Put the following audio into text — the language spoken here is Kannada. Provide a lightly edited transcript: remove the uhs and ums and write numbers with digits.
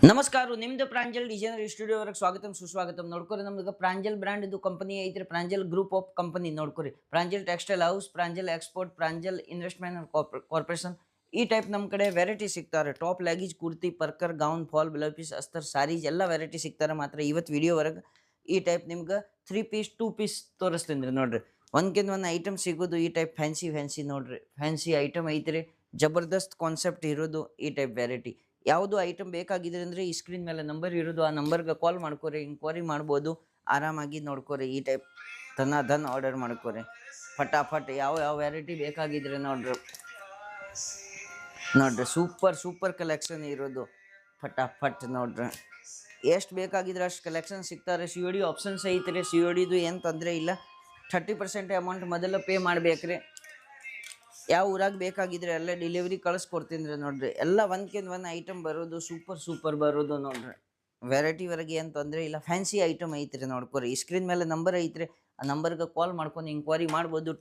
ನಮಸ್ಕಾರ ನಿಮ್ದು ಪ್ರಾಂಜಲ್ ಡಿಸೈನರ್ ಸ್ಟುಡಿಯೋವರೆಗೆ ಸ್ವಾಗತಂ ಸುಸ್ವಾಗತಂ ನೋಡ್ಕೊರಿ ನಮ್ದು ಪ್ರಾಂಜಲ್ ಬ್ರ್ಯಾಂಡ್ ಇದು ಕಂಪನಿ ಐತ್ರಿ ಪ್ರಾಂಜಲ್ ಗ್ರೂಪ್ ಆಫ್ ಕಂಪನಿ ನೋಡ್ಕೊರಿ Pranjal textile house Pranjal export Pranjal investment corporation ಈ ಟೈಪ್ ನಮ್ಮ ಕಡೆ ವೆರೈಟಿ ಸಿಗ್ತಾರೆ ಟಾಪ್ ಲೆಗೀಜ್ ಕುರ್ತಿ ಪರ್ಕರ್ ಗೌನ್ ಫಾಲ್ ಬ್ಲೌಸ್ ಪೀಸ್ ಅಸ್ತರ್ ಸಾರೀಸ್ ಎಲ್ಲ ವೆರೈಟಿ ಸಿಗ್ತಾರೆ ಮಾತ್ರ ಇವತ್ತು ವಿಡಿಯೋವರೆಗೆ ಈ ಟೈಪ್ ನಿಮ್ಗೆ 3 ಪೀಸ್ 2 ಪೀಸ್ ತೋರಿಸ್ತೀನಿ ರೀ ನೋಡ್ರಿ ಒಂದ್ಕಿಂತ ಒಂದು ಐಟಮ್ ಸಿಗೋದು ಈ ಟೈಪ್ ಫ್ಯಾನ್ಸಿ ಫ್ಯಾನ್ಸಿ ನೋಡ್ರಿ ಫ್ಯಾನ್ಸಿ ಐಟಮ್ ಐತ್ರಿ ಜಬರ್ದಸ್ತ್ ಕಾನ್ಸೆಪ್ಟ್ ಇರೋದು ಈ ಟೈಪ್ ವೆರೈಟಿ ಯಾವುದು ಐಟಮ್ ಬೇಕಾಗಿದ್ರೆ ಅಂದರೆ ಈ ಸ್ಕ್ರೀನ್ ಮೇಲೆ ನಂಬರ್ ಇರೋದು ಆ ನಂಬರ್ಗೆ ಕಾಲ್ ಮಾಡ್ಕೊರಿ ಇಂಕ್ವೈರಿ ಮಾಡ್ಬೋದು ಆರಾಮಾಗಿ ನೋಡ್ಕೊರಿ ಈ ಟೈಪ್ ಧನ್ ಆರ್ಡರ್ ಮಾಡ್ಕೊರಿ ಫಟಾಫಟ್ ಯಾವ ಯಾವ ವೆರೈಟಿ ಬೇಕಾಗಿದ್ರೆ ನೋಡ್ರಿ ಸೂಪರ್ ಕಲೆಕ್ಷನ್ ಇರೋದು ಫಟಾಫಟ್ ನೋಡ್ರಿ ಎಷ್ಟು ಬೇಕಾಗಿದ್ರೆ ಅಷ್ಟು ಕಲೆಕ್ಷನ್ ಸಿಗ್ತಾರೆ ಸಿ ಒ ಡಿ ಆಪ್ಷನ್ಸ್ ಐತ್ರಿ ಸಿ ಒ ಡಿದು ಏನು ತೊಂದರೆ ಇಲ್ಲ 30% ಅಮೌಂಟ್ ಮೊದಲು ಪೇ ಮಾಡ್ಬೇಕ್ರಿ ಯಾವ ಊರಾಗ ಬೇಕಾಗಿದ್ರೆ ಎಲ್ಲ ಡೆಲಿವರಿ ಕಳಿಸ್ಕೊಡ್ತೀನಿ ರೀ ನೋಡ್ರಿ ಎಲ್ಲ ಒಂದ್ಕಿಂತ ಒಂದು ಐಟಮ್ ಬರೋದು ಸೂಪರ್ ಬರೋದು ನೋಡ್ರಿ ವೆರೈಟಿವರೆಗೆ ಏನು ತೊಂದರೆ ಇಲ್ಲ ಫ್ಯಾನ್ಸಿ ಐಟಮ್ ಐತ್ರಿ ನೋಡ್ಕೊರಿ ಈ ಸ್ಕ್ರೀನ್ ಮೇಲೆ ನಂಬರ್ ಐತ್ರಿ ಆ ನಂಬರ್ಗೆ ಕಾಲ್ ಮಾಡ್ಕೊಂಡು ಇಂಕ್ವೈರಿ ಮಾಡ್ಬೋದು